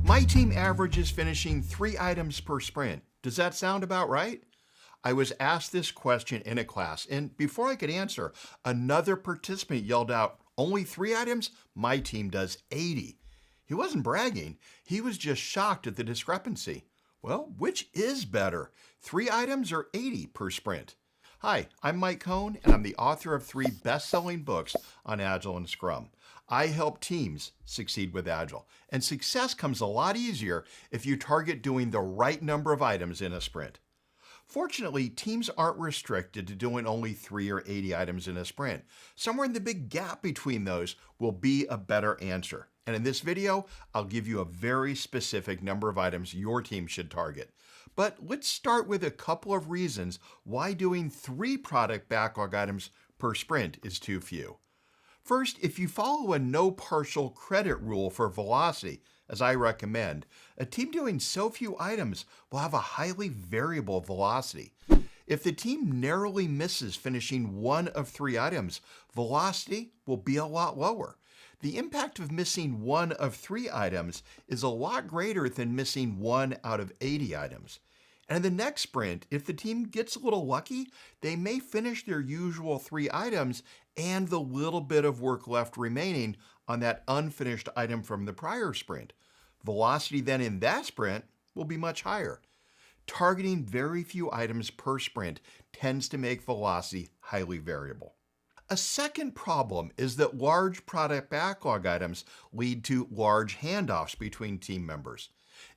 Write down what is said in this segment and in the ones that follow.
My team averages finishing 3 items per sprint. Does that sound about right? I was asked this question in a class, and before I could answer, another participant yelled out, "Only 3 items? My team does 80." He wasn't bragging, he was just shocked at the discrepancy. Well, which is better, 3 items or 80 per sprint? Hi, I'm Mike Cohn, and I'm the author of 3 best-selling books on Agile and Scrum. I help teams succeed with Agile, and success comes a lot easier if you target doing the right number of items in a sprint. Fortunately, teams aren't restricted to doing only 3 or 80 items in a sprint. Somewhere in the big gap between those will be a better answer. And in this video, I'll give you a very specific number of items your team should target. But let's start with a couple of reasons why doing 3 product backlog items per sprint is too few. First, if you follow a no partial credit rule for velocity, as I recommend, a team doing so few items will have a highly variable velocity. If the team narrowly misses finishing 1 of 3 items, velocity will be a lot lower. The impact of missing 1 of 3 items is a lot greater than missing 1 out of 80 items. And in the next sprint, if the team gets a little lucky, they may finish their usual 3 items and the little bit of work left remaining on that unfinished item from the prior sprint. Velocity then in that sprint will be much higher. Targeting very few items per sprint tends to make velocity highly variable. A second problem is that large product backlog items lead to large handoffs between team members.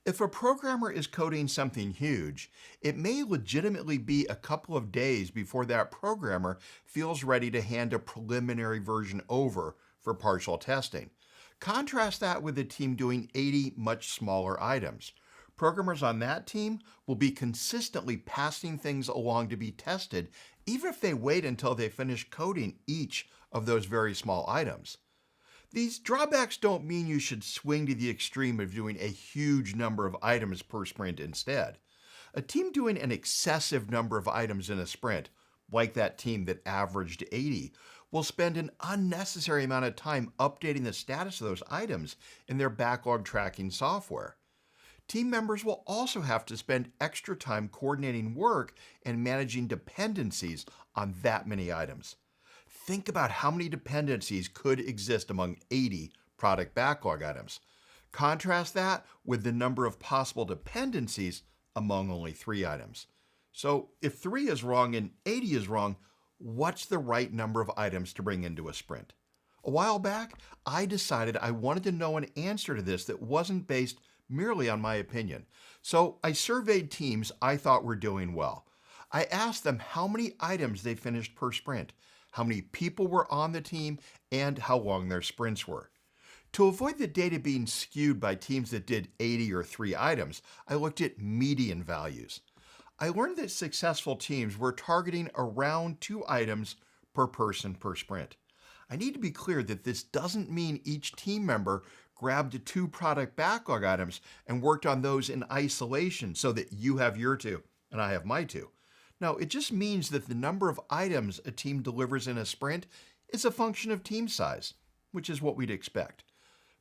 If a programmer is coding something huge, it may legitimately be a couple of days before that programmer feels ready to hand a preliminary version over for partial testing. Contrast that with a team doing 80 much smaller items. Programmers on that team will be consistently passing things along to be tested, even if they wait until they finish coding each of those very small items. These drawbacks don't mean you should swing to the extreme of doing a huge number of items per sprint instead. A team doing an excessive number of items in a sprint, like that team that averaged 80, will spend an unnecessary amount of time updating the status of those items in their backlog tracking software. Team members will also have to spend extra time coordinating work and managing dependencies on that many items. Think about how many dependencies could exist among 80 product backlog items. Contrast that with the number of possible dependencies among only 3 items. So if 3 is wrong and 80 is wrong, what's the right number of items to bring into a sprint? A while back, I decided I wanted to know an answer to this that wasn't based merely on my opinion. So I surveyed teams I thought were doing well. I asked them how many items they finished per sprint, how many people were on the team, and how long their sprints were. To avoid the data being skewed by teams that did 80 or 3 items, I looked at median values. I learned that successful teams were targeting around 2 items per person per sprint. I need to be clear that this doesn't mean each team member grabbed 2 product backlog items and worked on those in isolation so that you have your 2 and I have my 2. No, it just means that the number of items a team delivers in a sprint is a function of team size, which is what we'd expect.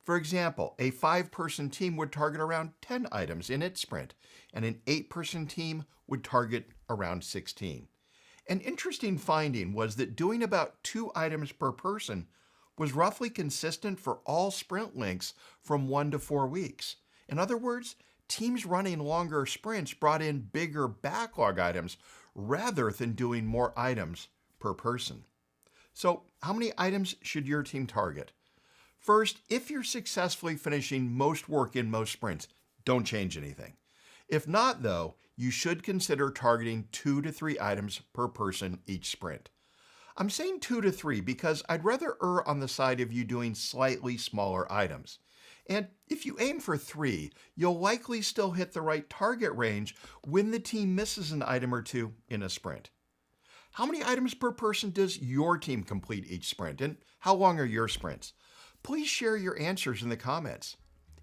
For example, a 5-person team would target around 10 items in its sprint, and an 8-person team would target around 16. An interesting finding was that doing about 2 items per person was roughly consistent for all sprint lengths from 1 to 4 weeks. In other words, teams running longer sprints brought in bigger backlog items rather than doing more items per person. So, how many items should your team target? First, if you're successfully finishing most work in most sprints, don't change anything. If not, though, you should consider targeting 2 to 3 items per person each sprint. I'm saying 2 to 3 because I'd rather err on the side of you doing slightly smaller items. And if you aim for 3, you'll likely still hit the right target range when the team misses an item or 2 in a sprint. How many items per person does your team complete each sprint, and how long are your sprints? Please share your answers in the comments.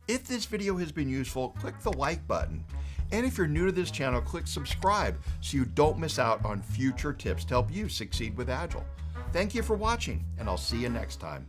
If this video has been useful, click the like button. And if you're new to this channel, click subscribe so you don't miss out on future tips to help you succeed with Agile. Thank you for watching, and I'll see you next time.